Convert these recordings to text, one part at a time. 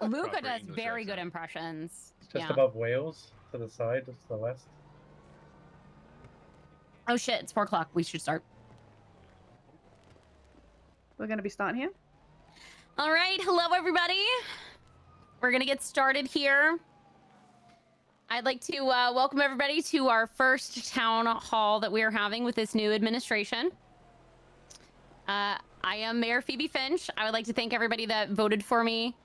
Luca does very good impressions. Just above Wales, to the side, to the west. Oh shit, it's 4 o'clock. We should start. We're going to be starting here. All right, hello everybody. We're gonna get started here. I'd like to welcome everybody to our first town hall that we are having with this new administration. I am Mayor Phoebe Finch. I would like to thank everybody that voted for me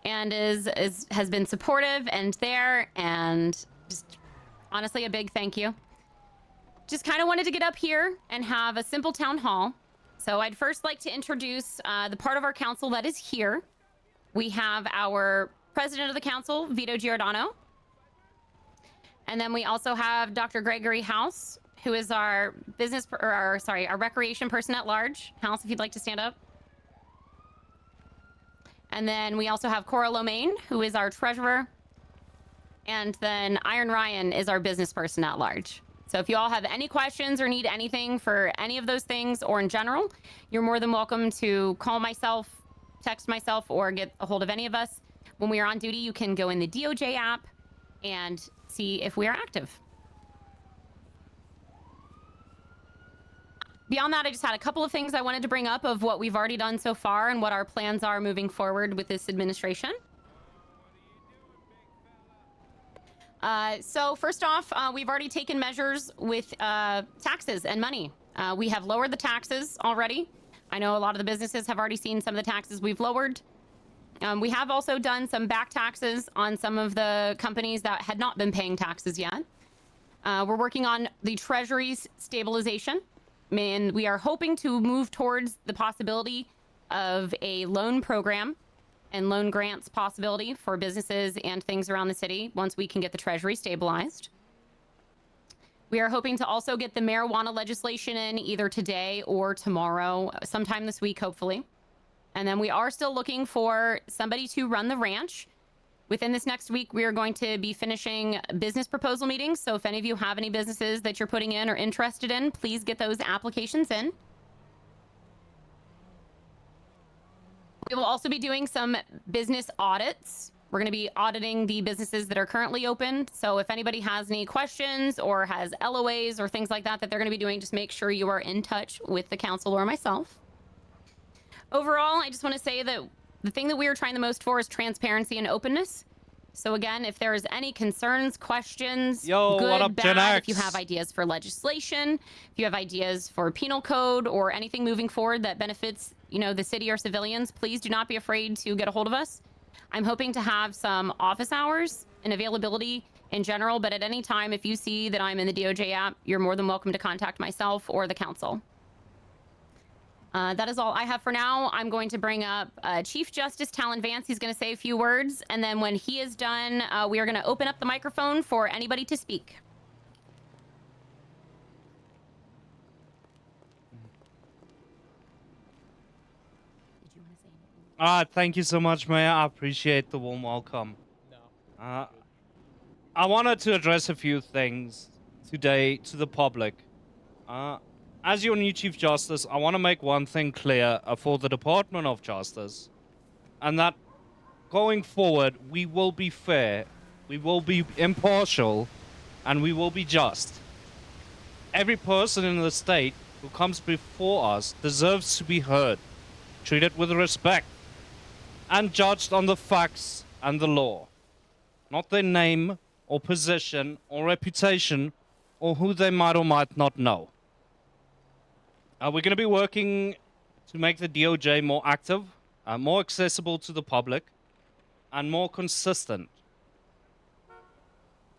and has been supportive and there, and just honestly a big thank you. Just kind of wanted to get up here and have a simple town hall. So I'd first like to introduce the part of our council that is here. We have our president of the council, Vito Giordano. And then we also have Dr. Gregory House, who is our our recreation person at large. House, if you'd like to stand up. And then we also have Cora Lomain, who is our treasurer. And then Iron Ryan is our business person at large. So if you all have any questions or need anything for any of those things or in general, you're more than welcome to call myself, text myself, or get a hold of any of us. When we are on duty, you can go in the DOJ app and see if we are active. Beyond that, I just had a couple of things I wanted to bring up of what we've already done so far and what our plans are moving forward with this administration. So first off, we've already taken measures with taxes and money. We have lowered the taxes already. I know a lot of the businesses have already seen some of the taxes we've lowered. We have also done some back taxes on some of the companies that had not been paying taxes yet. We're working on the Treasury's stabilization, and we are hoping to move towards the possibility of a loan program and loan grants possibility for businesses and things around the city once we can get the Treasury stabilized. We are hoping to also get the marijuana legislation in either today or tomorrow, sometime this week, hopefully. And then we are still looking for somebody to run the ranch. Within this next week, we are going to be finishing business proposal meetings. So if any of you have any businesses that you're putting in or interested in, please get those applications in. We will also be doing some business audits. We're going to be auditing the businesses that are currently open. So if anybody has any questions or has LOAs or things like that that they're going to be doing, just make sure you are in touch with the council or myself. Overall, I just want to say that the thing that we are trying the most for is transparency and openness. So again, if there's any concerns, questions, good, bad, if you have ideas for legislation, if you have ideas for penal code or anything moving forward that benefits, you know, the city or civilians, please do not be afraid to get a hold of us. I'm hoping to have some office hours and availability in general, but at any time, if you see that I'm in the DOJ app, you're more than welcome to contact myself or the council. That is all I have for now. I'm going to bring up Chief Justice Talon Vance. He's going to say a few words, and then when he is done, we are going to open up the microphone for anybody to speak. Did you want to say anything? Thank you so much, Mayor. I appreciate the warm welcome. I wanted to address a few things today to the public. As your new Chief Justice, I want to make one thing clear for the Department of Justice, and that going forward, we will be fair, we will be impartial, and we will be just. Every person in the state who comes before us deserves to be heard, treated with respect, and judged on the facts and the law, not their name or position or reputation or who they might or might not know. We're going to be working to make the DOJ more active, more accessible to the public, and more consistent.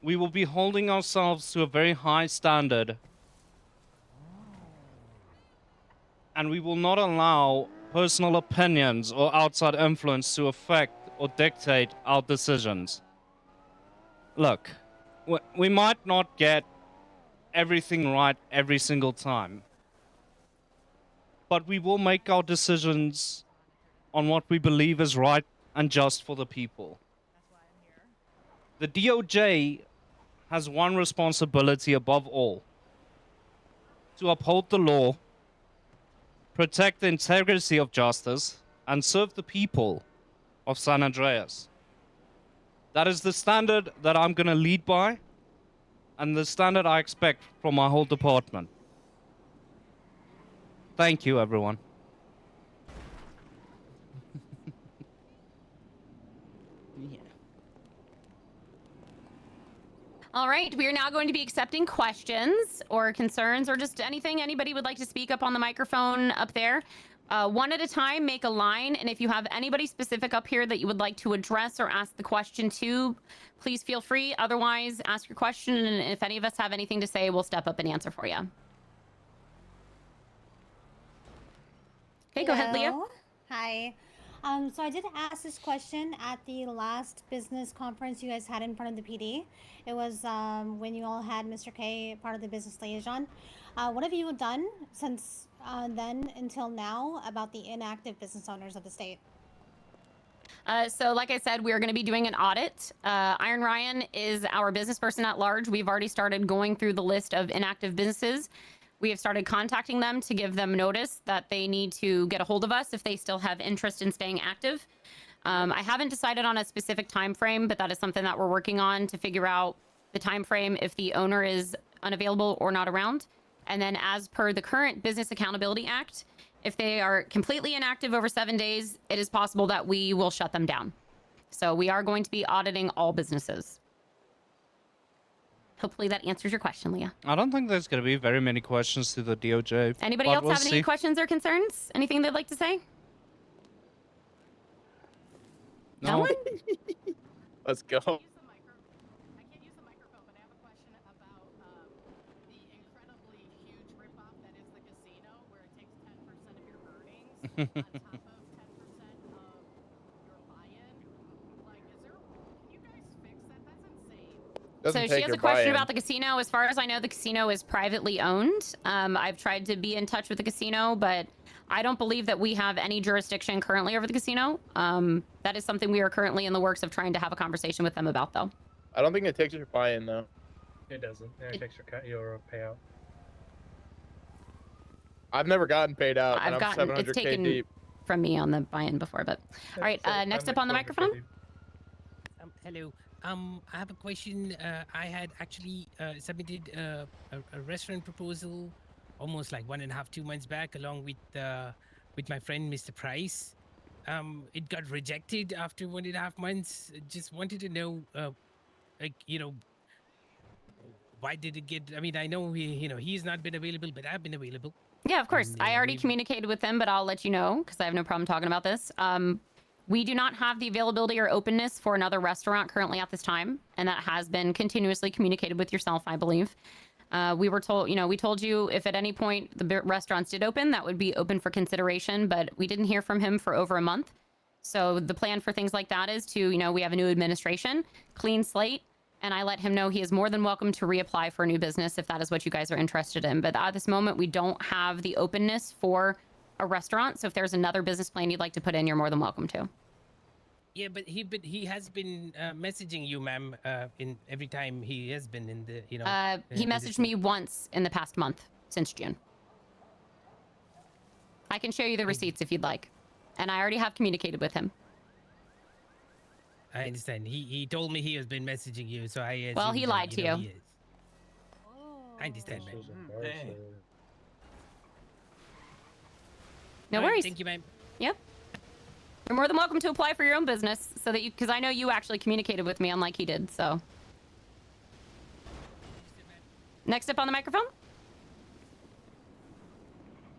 We will be holding ourselves to a very high standard, and we will not allow personal opinions or outside influence to affect or dictate our decisions. Look, we might not get everything right every single time, but we will make our decisions on what we believe is right and just for the people. That's why I'm here. The DOJ has one responsibility above all: to uphold the law, protect the integrity of justice, and serve the people of San Andreas. That is the standard that I'm going to lead by, and the standard I expect from my whole department. Thank you, everyone. Yeah. All right, we are now going to be accepting questions or concerns or just anything anybody would like to speak up on the microphone up there. One at a time, make a line. And if you have anybody specific up here that you would like to address or ask the question to, please feel free. Otherwise, ask your question. And if any of us have anything to say, we'll step up and answer for you. Okay, go ahead, Leah. Hello. Hi. So I did ask this question at the last business conference you guys had in front of the PD. It was when you all had Mr. K part of the business liaison. What have you done since then until now about the inactive business owners of the state? So like I said, we're going to be doing an audit. Iron Ryan is our business person at large. We've already started going through the list of inactive businesses. We have started contacting them to give them notice that they need to get a hold of us if they still have interest in staying active. I haven't decided on a specific time frame, but that is something that we're working on to figure out the time frame if the owner is unavailable or not around. And then as per the current Business Accountability Act, if they are completely inactive over 7 days, it is possible that we will shut them down. So we are going to be auditing all businesses. Hopefully that answers your question, Leah. I don't think there's going to be very many questions to the DOJ. Anybody but else we'll have any see. questions or concerns? Anything they'd like to say? No one? Let's go. I can't use the microphone, but I have a question about the incredibly huge ripoff that is the casino, where it takes 10% of your earnings on top of 10% of your buy-in. Like, can you guys fix that? That's insane. Doesn't So take she has your a question buy-in. about the casino. As far as I know, the casino is privately owned. I've tried to be in touch with the casino, but I don't believe that we have any jurisdiction currently over the casino. That is something we are currently in the works of trying to have a conversation with them about, though. I don't think it takes your buy-in though. It doesn't. It takes your payout. I've never gotten paid out, and I've I'm gotten it's 700K taken deep. from me on the buy-in before, but all right. Next up on the microphone. Hello. I have a question. I had actually submitted a restaurant proposal almost like 1.5, 2 months back, along with my friend Mr. Price. It got rejected after 1.5 months. Just wanted to know, why did it get? I mean, I know he's not been available, but I've been available. Yeah, of course. And, I already we've- communicated with them, but I'll let you know because I have no problem talking about this. We do not have the availability or openness for another restaurant currently at this time, and that has been continuously communicated with yourself, I believe. We were told, we told you if at any point the restaurants did open, that would be open for consideration, but we didn't hear from him for over a month. So the plan for things like that is to, we have a new administration, clean slate, and I let him know he is more than welcome to reapply for a new business if that is what you guys are interested in. But at this moment, we don't have the openness for a restaurant. So if there's another business plan you'd like to put in, you're more than welcome to. Yeah, but he has been messaging you, ma'am, in every time he has been in the, He in this- messaged me once in the past month since June. I can show you the receipts if you'd like. And I already have communicated with him. I understand. He told me he has been messaging you, so I. Well, he assumed that, lied to you. he is. I understand, ma'am. No All right, worries. Thank you, ma'am. Yep. You're more than welcome to apply for your own business so that because I know you actually communicated with me unlike he did, so. Next up on the microphone.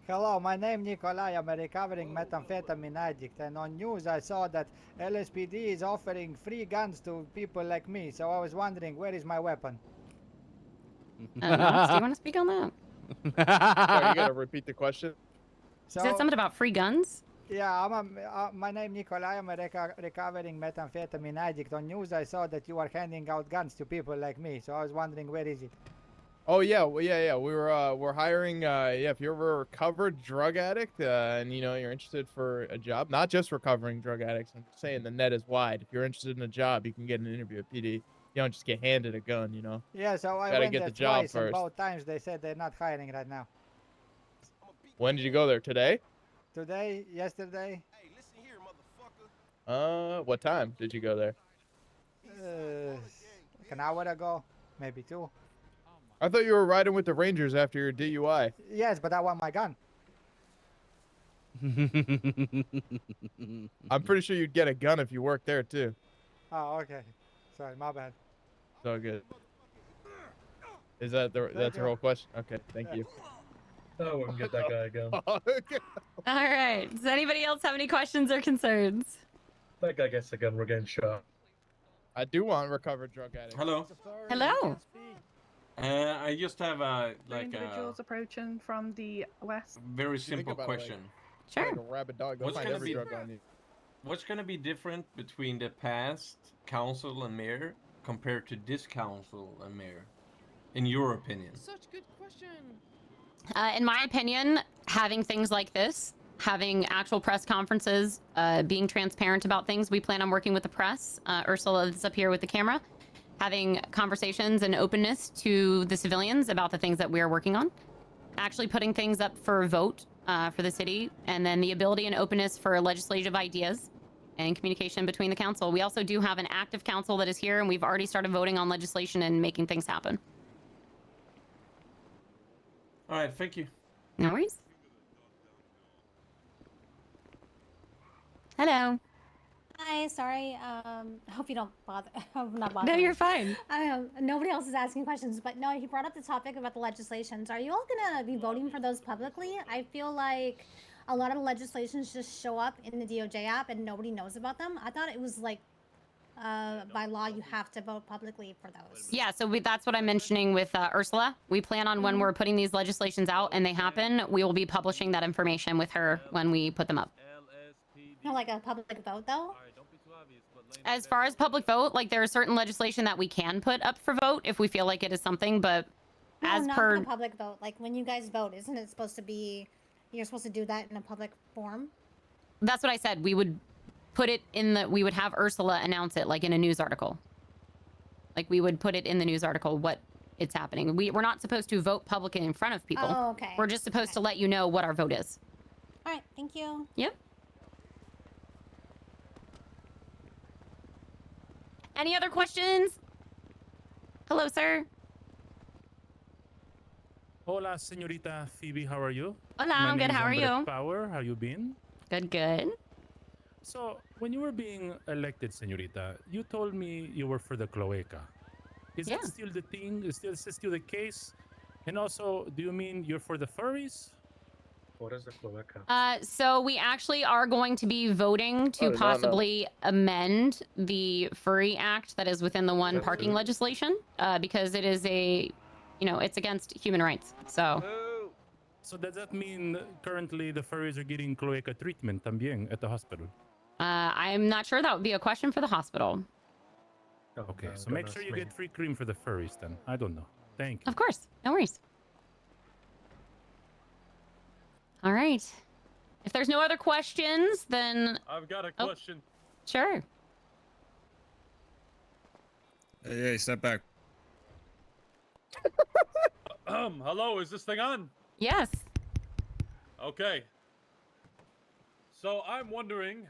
Hello, my name Nikolai. I'm a recovering methamphetamine addict, and on news I saw that LSPD is offering free guns to people like me. So I was wondering, where is my weapon? Lance, do you want to speak on that? Sorry, you gotta repeat the question. So, You said something about free guns? yeah, my name Nikolai. I'm a recovering methamphetamine addict. On news I saw that you are handing out guns to people like me. So I was wondering, where is it? Oh yeah, well, yeah. We're hiring. If you're a recovered drug addict, and you're interested for a job, not just recovering drug addicts. I'm just saying the net is wide. If you're interested in a job, you can get an interview at PD. You don't just get handed a gun, Yeah, so I Gotta went get there the job twice, and first. both times they said they're not hiring right now. When did you go there? Today? Today, yesterday, What time did you go there? like an hour ago, maybe 2. I thought you were riding with the Rangers after your DUI. Yes, but I want my gun. I'm pretty sure you'd get a gun if you worked there too. Oh, okay. Sorry, my bad. So good. Is that that's your whole question? Okay, thank you. I wouldn't get that guy a gun. Okay. All right. Does anybody else have any questions or concerns? That guy gets a gun, we're getting shot. I do want recovered drug addicts. Hello. Hello. I just have a Three individuals approaching from the west. very Think simple about it, like- question. Sure. Like a rabid dog. They'll What's find gonna every be- drug on you. What's gonna be different between the past council and mayor compared to this council and mayor, in your opinion? Such good question. In my opinion, having things like this, having actual press conferences, being transparent about things, we plan on working with the press. Ursula is up here with the camera, having conversations and openness to the civilians about the things that we are working on, actually putting things up for a vote for the city, and then the ability and openness for legislative ideas and communication between the council. We also do have an active council that is here, and we've already started voting on legislation and making things happen. All right, thank you. No worries. Hello. Hi, sorry. Hope you don't bother. I'm not bothering. No, you're fine. Nobody else is asking questions, but no, he brought up the topic about the legislations. Are you all gonna be voting for those publicly? I feel like a lot of legislations just show up in the DOJ app and nobody knows about them. I thought it was like, by law, you have to vote publicly for those. Yeah, so that's what I'm mentioning with Ursula. We plan on when we're putting these legislations out and they happen, we will be publishing that information with her when we put them up. Not like a public vote, though. As far as public vote, like there is certain legislation that we can put up for vote if we feel like it is something, but No, as not per the public vote. Like when you guys vote, isn't it supposed to be? You're supposed to do that in a public forum. that's what I said. We would put it in the. We would have Ursula announce it, like in a news article. Like we would put it in the news article what it's happening. We're not supposed to vote publicly in front of people. Oh, okay. We're just supposed to let you know what our vote is. All right, thank you. Yep. Any other questions? Hello, sir. Hola, señorita Phoebe. How are you? Hola, My I'm good. name is How are Andre you? Power. How you been? Good, good. So, when you were being elected, señorita, you told me you were for the cloaca. Is Yeah. that still the thing? Is this still the case? And also, do you mean you're for the furries? What is the cloaca? So we actually are going to be voting to I did not know. possibly amend the Furry Act that is within the one That's parking good. legislation, because it is it's against human rights. So So does that mean currently the furries are getting cloaca treatment también at the hospital? I'm not sure. That would be a question for the hospital. Okay, Oh, so make sure goodness you me. get free cream for the furries then. I don't know. Thank you. Of course. No worries. All right. If there's no other questions, then I've got a Oh. question. sure. Hey, step back. Hello, is this thing on? Yes. Okay. So I'm wondering,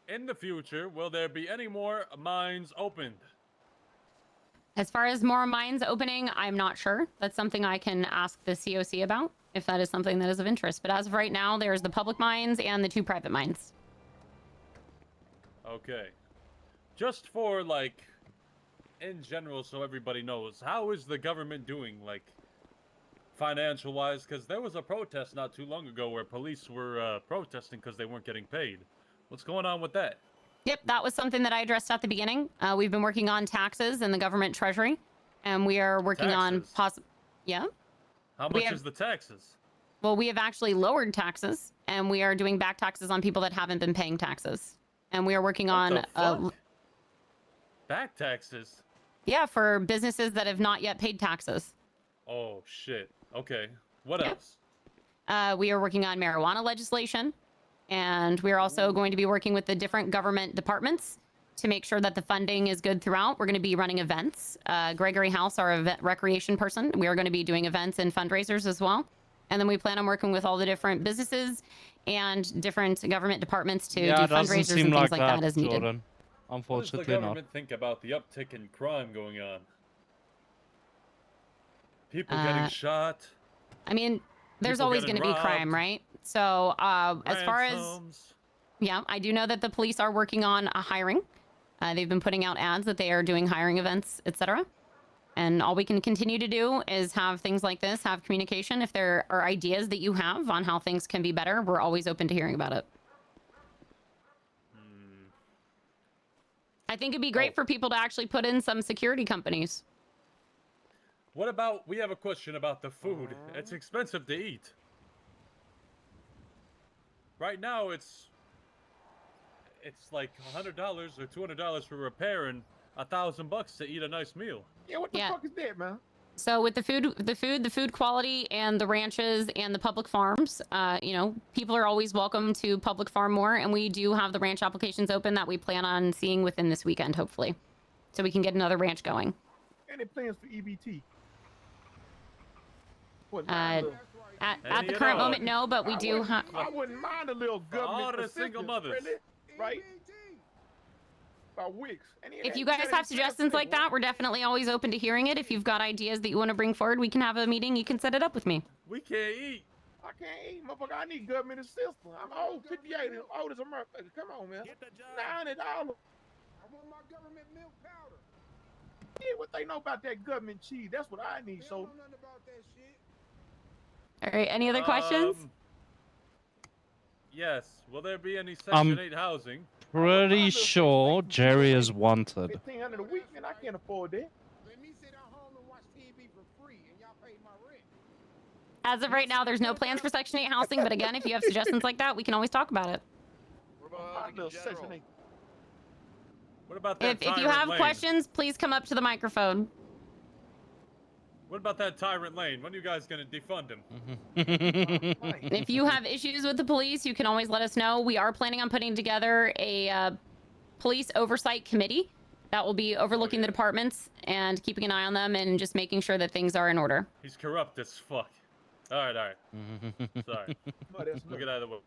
in the future, will there be any more mines opened? As far as more mines opening, I'm not sure. That's something I can ask the COC about, if that is something that is of interest. But as of right now, there's the public mines and the 2 private mines. Okay. Just for, like, in general, so everybody knows, how is the government doing, like, financial-wise? Because there was a protest not too long ago where police were protesting because they weren't getting paid. What's going on with that? Yep, that was something that I addressed at the beginning. We've been working on taxes and the government treasury, and we are working on Taxes? Yeah. How We much have- is the taxes? Well, we have actually lowered taxes, and we are doing back taxes on people that haven't been paying taxes, and we are working What on the fuck? Back taxes? yeah, for businesses that have not yet paid taxes. Oh, shit. Okay. What Yep. else? We are working on marijuana legislation, and we're also going to be working with the different government departments to make sure that the funding is good throughout. We're going to be running events. Gregory House, our event recreation person, we are going to be doing events and fundraisers as well. And then we plan on working with all the different businesses and different government departments to Yeah, do it doesn't fundraisers seem and things like like that, that as needed. Jordan. What does the Unfortunately not. government think about the uptick in crime going on? People getting shot. I mean, there's People always going getting to be crime, robbed, right? So as far as ransoms. yeah, I do know that the police are working on hiring. They've been putting out ads that they are doing hiring events, etc. And all we can continue to do is have things like this, have communication. If there are ideas that you have on how things can be better, we're always open to hearing about it. I think it'd be great for people to actually put in some security companies. What about, we have a question about the food. It's expensive to eat. Right now, it's like $100 or $200 for repair and $1,000 to eat a nice meal. Yeah, what the fuck is that, man? So with the food quality and the ranches and the public farms, you know, people are always welcome to public farm more. And we do have the ranch applications open that we plan on seeing within this weekend, hopefully. So we can get another ranch going. Any plans for EBT? At the current moment, no, but we do have... I wouldn't mind a little government all the single assistance, mothers. really, right? About Wicks. If you guys have suggestions like that, we're definitely always open to hearing it. If you've got ideas that you want to bring forward, we can have a meeting. You can set it up with me. We can't eat. I can't eat, motherfucker. I need government assistance. I'm old, 58, and old as a motherfucker. Come on, man. $90. I want my government milk powder. Yeah, what they know about that government cheese? That's what I need. So. All right. Any other questions? Yes. Will there be any Section 8 housing? Pretty sure Jerry is wanted. $1,500 a week, man. I can't afford that. As of right now, there's no plans for Section 8 housing. But again, if you have suggestions like that, we can always talk about it. What about that If you have Lane? questions, please come up to the microphone. What about that Tyrant Lane? When are you guys going to defund him? If you have issues with the police, you can always let us know. We are planning on putting together a police oversight committee that will be overlooking the departments and keeping an eye on them and just making sure that things are in order. He's corrupt as fuck. All right. Sorry. We'll get out of the way.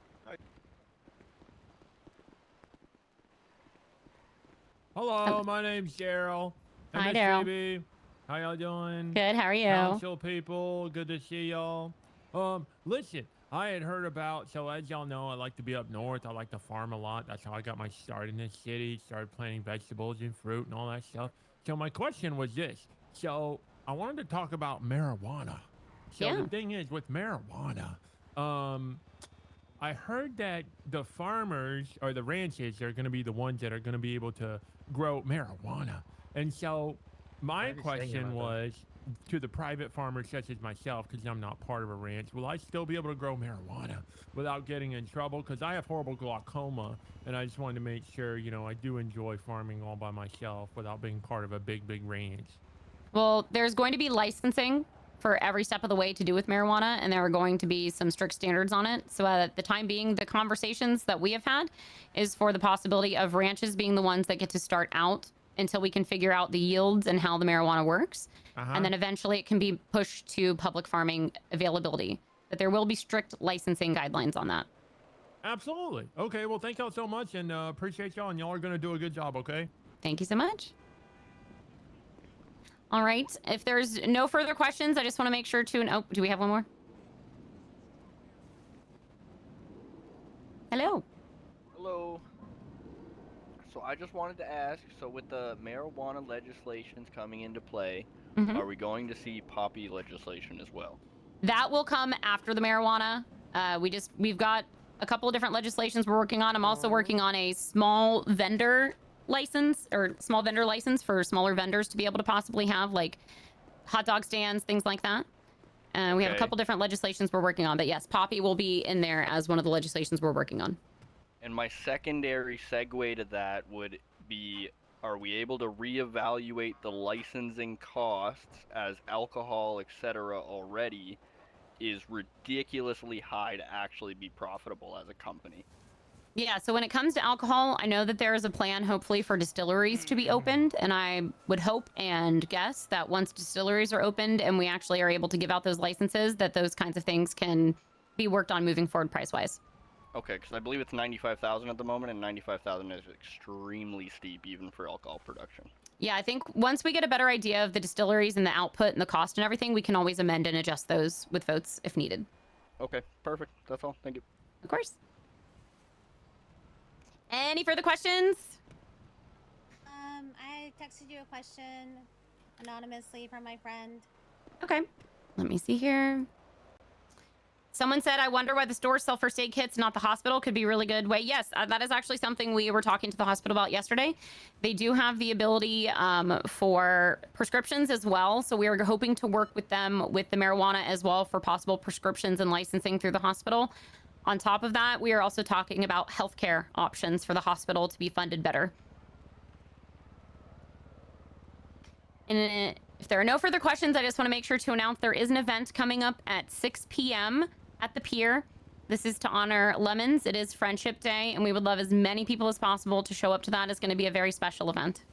Hello, my name's Daryl. Hi, Daryl. How y'all doing? Good, how are you? Council people, good to see y'all. Listen, I had heard about, so as y'all know, I like to be up north. I like to farm a lot. That's how I got my start in this city. Started planting vegetables and fruit and all that stuff. So my question was this. So I wanted to talk about marijuana. So the thing is, with marijuana, I heard that the farmers or the ranches are going to be the ones that are going to be able to grow marijuana. And so my question was to the private farmers such as myself, because I'm not part of a ranch, will I still be able to grow marijuana without getting in trouble? Because I have horrible glaucoma, and I just wanted to make sure, you know, I do enjoy farming all by myself without being part of a big ranch. Well, there's going to be licensing for every step of the way to do with marijuana, and there are going to be some strict standards on it. So at the time being, the conversations that we have had is for the possibility of ranches being the ones that get to start out until we can figure out the yields and how the marijuana works. And then eventually it can be pushed to public farming availability. But there will be strict licensing guidelines on that. Absolutely. Okay, well, thank y'all so much, and appreciate y'all, and y'all are going to do a good job, okay? Thank you so much. All right. If there's no further questions, I just want to make sure to... Oh, do we have one more? Hello. Hello. So I just wanted to ask, so with the marijuana legislations coming into play, are we going to see poppy legislation as well? That will come after the marijuana. We've got a couple of different legislations we're working on. I'm also working on a small vendor license for smaller vendors to be able to possibly have like hot dog stands, things like that. We have a couple different legislations we're working on, but yes, poppy will be in there as one of the legislations we're working on. And my secondary segue to that would be, are we able to reevaluate the licensing costs as alcohol, etc. already is ridiculously high to actually be profitable as a company? Yeah, so when it comes to alcohol, I know that there is a plan hopefully for distilleries to be opened, and I would hope and guess that once distilleries are opened and we actually are able to give out those licenses, that those kinds of things can be worked on moving forward price-wise. Okay, because I believe it's 95,000 at the moment, and 95,000 is extremely steep even for alcohol production. Yeah, I think once we get a better idea of the distilleries and the output and the cost and everything, we can always amend and adjust those with votes if needed. Okay, perfect. That's all. Thank you. Of course. Any further questions? I texted you a question anonymously from my friend. Okay. Let me see here. Someone said, I wonder why the stores sell first aid kits, not the hospital. Could be a really good way. Yes, that is actually something we were talking to the hospital about yesterday. They do have the ability for prescriptions as well. So we are hoping to work with them with the marijuana as well for possible prescriptions and licensing through the hospital. On top of that, we are also talking about healthcare options for the hospital to be funded better. And if there are no further questions, I just want to make sure to announce there is an event coming up at 6 p.m. at the pier. This is to honor Lemons. It is Friendship Day, and we would love as many people as possible to show up to that. It's going to be a very special event.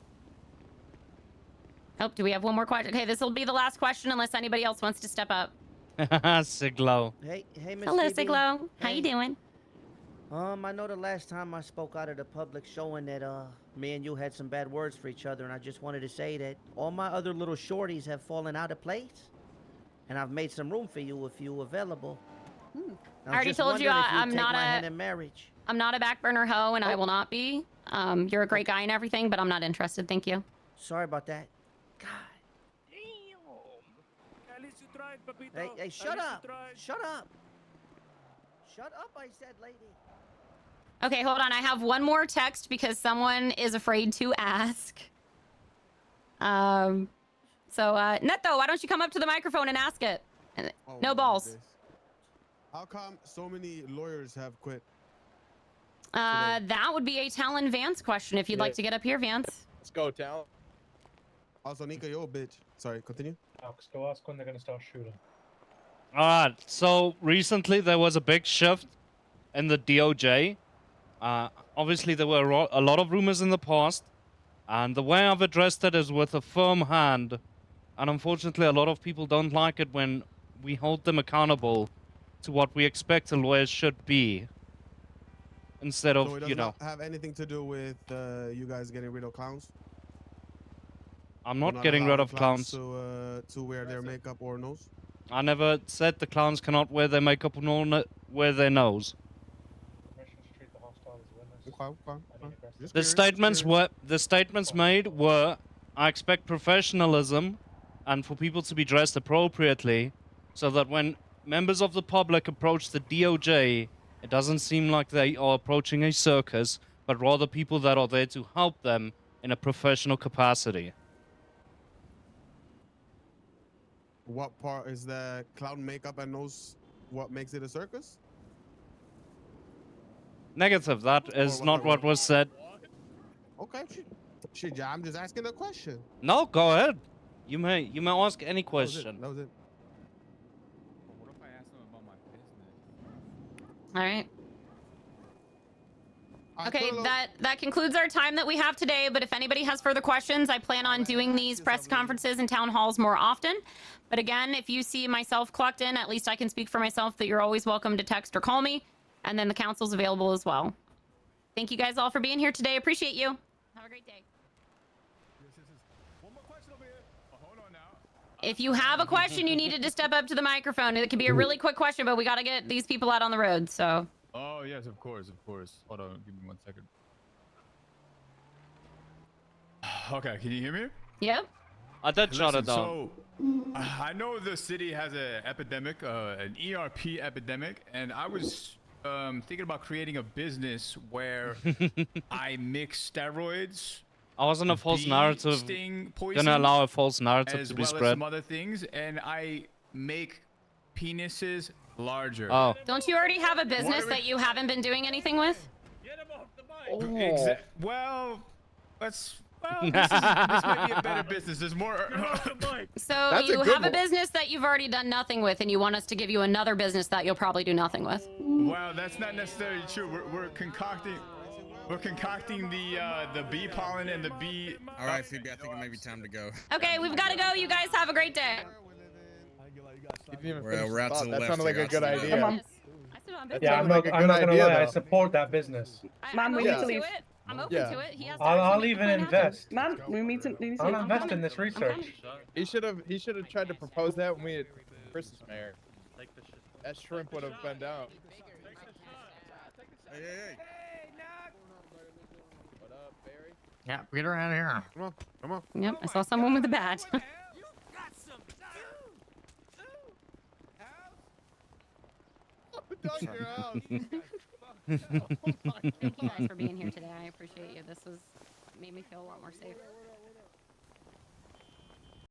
Oh, do we have one more question? Okay, this will be the last question unless anybody else wants to step up. Hello, Siglo. Miss Hello, Phoebe. Siglo. How you Hey. doing? I know the last time I spoke out of the public showing that me and you had some bad words for each other, and I just wanted to say that all my other little shorties have fallen out of place, and I've made some room for you if you available. I already told you I'm not a marriage. I'm not a back burner hoe, and I will not be. You're a great guy and everything, but I'm not interested. Thank you. Sorry about that. At least you tried, Papito. Hey, shut up! Shut up! Shut up, I said, lady. Okay, hold on. I have one more text because someone is afraid to ask. So, Neto, why don't you come up to the microphone and ask it? No balls. How come so many lawyers have quit? That would be a Talon Vance question if you'd like to get up here, Vance. Let's go, Talon. Also, Nika, you're a bitch. Sorry, continue. Alex, go ask when they're gonna start shooting. Alright, so recently there was a big shift in the DOJ. Obviously there were a lot of rumors in the past, and the way I've addressed it is with a firm hand. And unfortunately a lot of people don't like it when we hold them accountable to what we expect a lawyer should be. Instead So it of, does you know, not have anything to do with you guys getting rid of clowns? I'm You're not getting rid allowing of clowns. to wear their makeup or nose? I never said the clowns cannot wear their makeup nor wear their nose. The statements made were, I expect professionalism and for people to be dressed appropriately so that when members of the public approach the DOJ, it doesn't seem like they are approaching a circus, but rather people that are there to help them in a professional capacity. What part is the clown makeup and nose? What makes it a circus? Negative, that is not what was said. Okay, shit, yeah, I'm just asking the question. No, go ahead. You may ask any question. That was it. What if I ask them about my business? All right. Okay, that concludes our time that we have today, but if anybody has further questions, I plan on doing these press conferences and town halls more often. But again, if you see myself clocked in, at least I can speak for myself that you're always welcome to text or call me, and then the council's available as well. Thank you guys all for being here today. Appreciate you. Have a great day. One more question over here. Hold on now. If you have a question, you needed to step up to the microphone. It could be a really quick question, but we got to get these people out on the road, so. Oh, yes, of course, of course. Hold on, give me 1 second. Okay, can you hear me? Yep. I did shut it down. So, I know the city has an epidemic, an ERP epidemic, and I was thinking about creating a business where I mix steroids. I wasn't a false narrative. Sting Gonna allow a false narrative as to be well as spread. some other things, and I make penises larger. Oh. Don't you already have a business that you haven't been doing anything with? Well, this might be a better business. There's more. So you have a business that you've already done nothing with, and you want us to give you another business that you'll probably do nothing with. Well, that's not necessarily true. We're concocting the bee pollen and the bee. All right, Phoebe, I think it may be time to go. Okay, we've got to go. You guys have a great day. You didn't even We're finish out the to thought. the That left sounded like here, a good out to the idea. I still have on That business. Yeah, sounds like a I'm good not gonna idea, lie. I though. support that business. Ma'am, we I'm need open to to leave. it. I'm open Yeah. to it. He has to I'll actually make even the plan happen. invest. Ma'am, we need to leave. I'll invest in this I'm research. coming. He should have tried to propose that when we had Chris as mayor. That shrimp would have been down. Hey, hey, hey. What up, Barry? Yeah, get her out of here. Come on, come on. Yep, I saw someone with a bat. Dog in your house. Thank you guys for being here today. I appreciate you. This was made me feel a lot more safe.